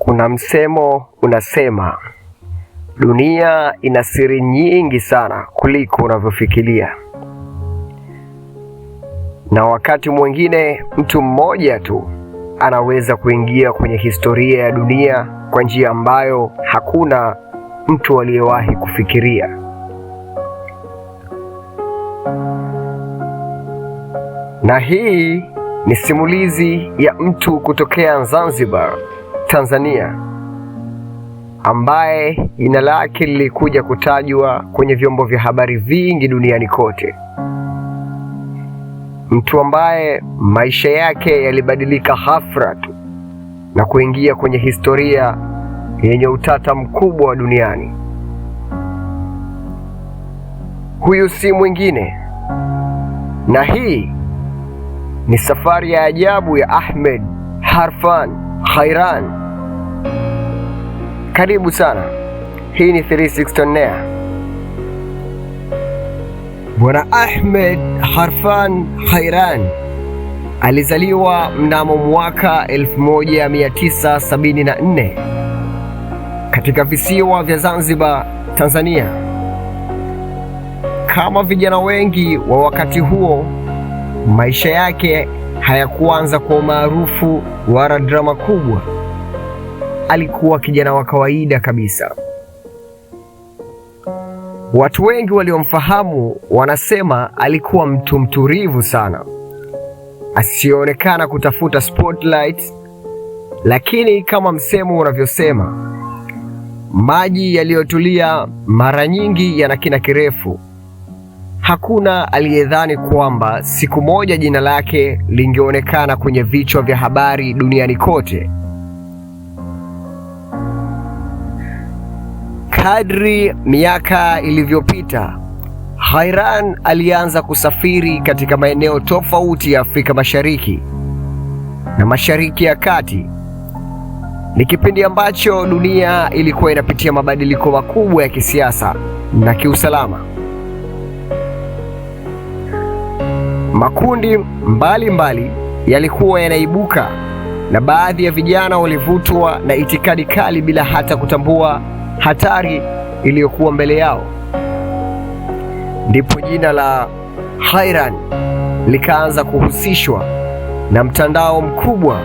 Kuna msemo unasema dunia ina siri nyingi sana kuliko unavyofikiria, na wakati mwingine mtu mmoja tu anaweza kuingia kwenye historia ya dunia kwa njia ambayo hakuna mtu aliyewahi kufikiria. Na hii ni simulizi ya mtu kutokea Zanzibar, Tanzania, ambaye jina lake lilikuja kutajwa kwenye vyombo vya habari vingi duniani kote. Mtu ambaye maisha yake yalibadilika ghafla tu na kuingia kwenye historia yenye utata mkubwa wa duniani. Huyu si mwingine, na hii ni safari ya ajabu ya Ahmed Harfan Khairan. Karibu sana. Hii ni 360 On Air. Bwana Ahmed Harfan Khairan alizaliwa mnamo mwaka 1974 katika visiwa vya Zanzibar, Tanzania. Kama vijana wengi wa wakati huo, maisha yake hayakuanza kwa umaarufu wala drama kubwa. Alikuwa kijana wa kawaida kabisa. Watu wengi waliomfahamu wanasema alikuwa mtu mtulivu sana, asiyeonekana kutafuta spotlight, lakini kama msemo unavyosema, maji yaliyotulia mara nyingi yana kina kirefu. Hakuna aliyedhani kwamba siku moja jina lake lingeonekana kwenye vichwa vya habari duniani kote. Kadri miaka ilivyopita, Khairan alianza kusafiri katika maeneo tofauti ya Afrika Mashariki na Mashariki ya Kati. Ni kipindi ambacho dunia ilikuwa inapitia mabadiliko makubwa ya kisiasa na kiusalama. Makundi mbalimbali yalikuwa yanaibuka na baadhi ya vijana walivutwa na itikadi kali bila hata kutambua hatari iliyokuwa mbele yao. Ndipo jina la Khairan likaanza kuhusishwa na mtandao mkubwa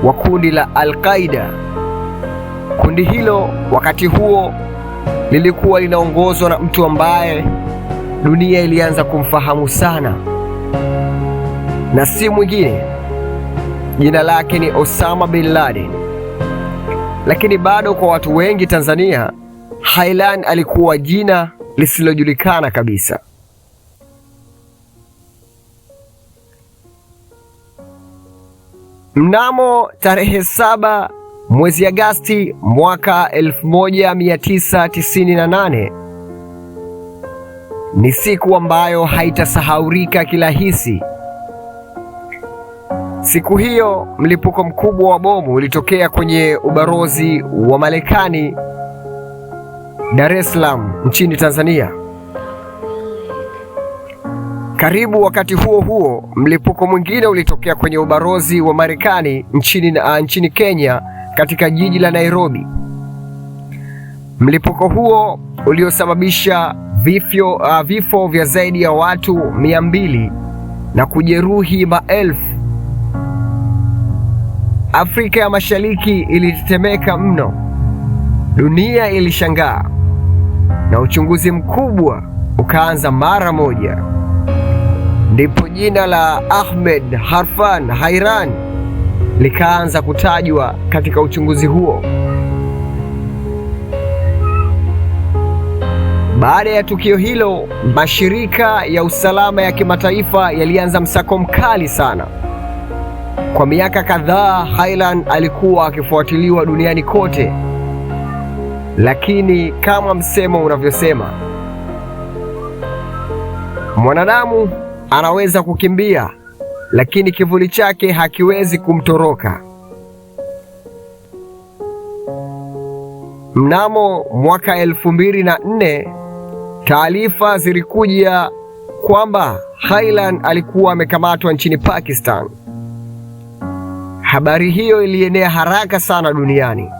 wa kundi la Al-Qaeda. Kundi hilo wakati huo lilikuwa linaongozwa na mtu ambaye dunia ilianza kumfahamu sana, na si mwingine, jina lake ni Osama bin Laden. Lakini bado kwa watu wengi Tanzania, Khairan alikuwa jina lisilojulikana kabisa. Mnamo tarehe 7 mwezi Agosti mwaka 1998 ni siku ambayo haitasahaulika kirahisi. Siku hiyo mlipuko mkubwa wa bomu ulitokea kwenye ubalozi wa Marekani Dar es Salaam nchini Tanzania. Karibu wakati huo huo, mlipuko mwingine ulitokea kwenye ubalozi wa Marekani nchini Kenya katika jiji la Nairobi. Mlipuko huo uliosababisha vifo vya zaidi ya watu 200 na kujeruhi maelfu. Afrika ya Mashariki ilitetemeka mno. Dunia ilishangaa na uchunguzi mkubwa ukaanza mara moja. Ndipo jina la Ahmed Harfan Khairan likaanza kutajwa katika uchunguzi huo. Baada ya tukio hilo, mashirika ya usalama ya kimataifa yalianza msako mkali sana. Kwa miaka kadhaa, Khairan alikuwa akifuatiliwa duniani kote. Lakini kama msemo unavyosema, mwanadamu anaweza kukimbia, lakini kivuli chake hakiwezi kumtoroka. Mnamo mwaka 2004, taarifa zilikuja kwamba Khairan alikuwa amekamatwa nchini Pakistan. Habari hiyo ilienea haraka sana duniani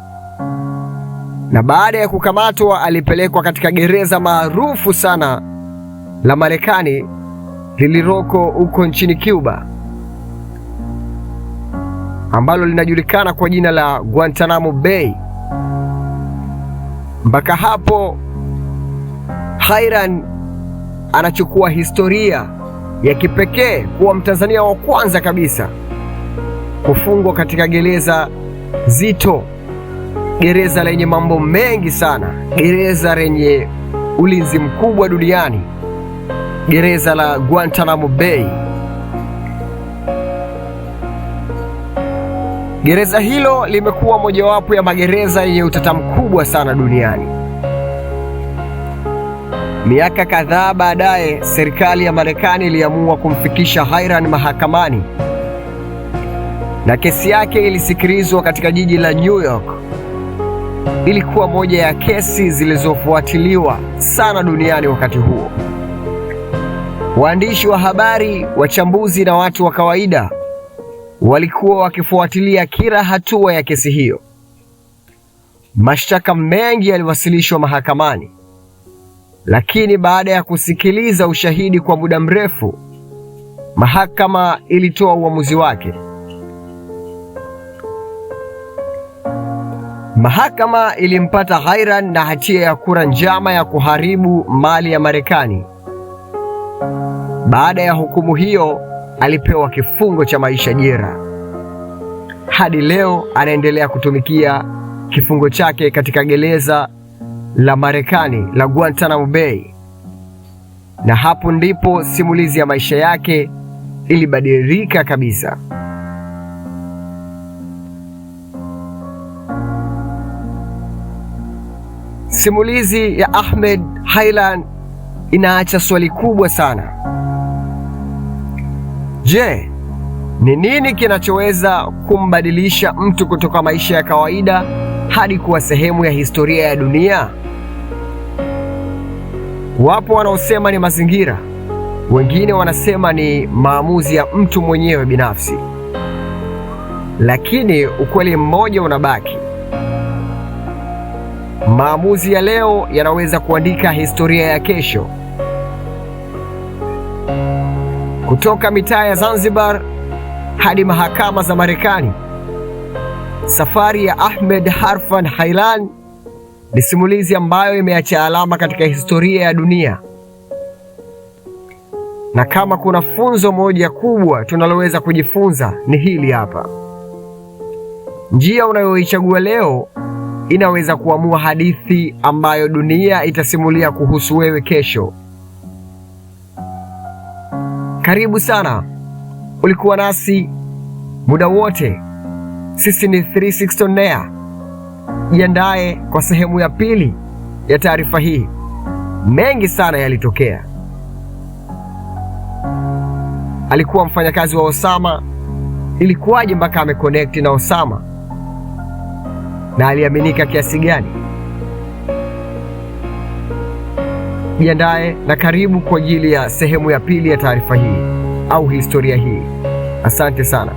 na baada ya kukamatwa alipelekwa katika gereza maarufu sana la Marekani lililoko huko nchini Cuba, ambalo linajulikana kwa jina la Guantanamo Bay. Mpaka hapo Khairan anachukua historia ya kipekee kuwa Mtanzania wa kwanza kabisa kufungwa katika gereza zito, gereza lenye mambo mengi sana, gereza lenye ulinzi mkubwa duniani, gereza la Guantanamo Bay. Gereza hilo limekuwa mojawapo ya magereza yenye utata mkubwa sana duniani. Miaka kadhaa baadaye, serikali ya Marekani iliamua kumfikisha Khairan mahakamani na kesi yake ilisikilizwa katika jiji la New York. Ilikuwa moja ya kesi zilizofuatiliwa sana duniani wakati huo. Waandishi wa habari, wachambuzi na watu wa kawaida walikuwa wakifuatilia kila hatua ya kesi hiyo. Mashtaka mengi yaliwasilishwa mahakamani, lakini baada ya kusikiliza ushahidi kwa muda mrefu, mahakama ilitoa uamuzi wake. Mahakama ilimpata Khairan na hatia ya kula njama ya kuharibu mali ya Marekani. Baada ya hukumu hiyo, alipewa kifungo cha maisha jela. Hadi leo anaendelea kutumikia kifungo chake katika gereza la Marekani la Guantanamo Bay. Na hapo ndipo simulizi ya maisha yake ilibadilika kabisa. Simulizi ya Ahmed Khairan inaacha swali kubwa sana. Je, ni nini kinachoweza kumbadilisha mtu kutoka maisha ya kawaida hadi kuwa sehemu ya historia ya dunia? Wapo wanaosema ni mazingira, wengine wanasema ni maamuzi ya mtu mwenyewe binafsi. Lakini ukweli mmoja unabaki. Maamuzi ya leo yanaweza kuandika historia ya kesho. Kutoka mitaa ya Zanzibar hadi mahakama za Marekani, safari ya Ahmed Harfan Khairan ni simulizi ambayo imeacha alama katika historia ya dunia. Na kama kuna funzo moja kubwa tunaloweza kujifunza ni hili hapa. Njia unayoichagua leo inaweza kuamua hadithi ambayo dunia itasimulia kuhusu wewe kesho. Karibu sana. Ulikuwa nasi muda wote. Sisi ni 360 On Air. Jiandae kwa sehemu ya pili ya taarifa hii. Mengi sana yalitokea. Alikuwa mfanyakazi wa Osama. Ilikuwaje mpaka ameconnect na Osama? Na aliaminika kiasi gani? Jiandae na karibu kwa ajili ya sehemu ya pili ya taarifa hii au historia hii. Asante sana.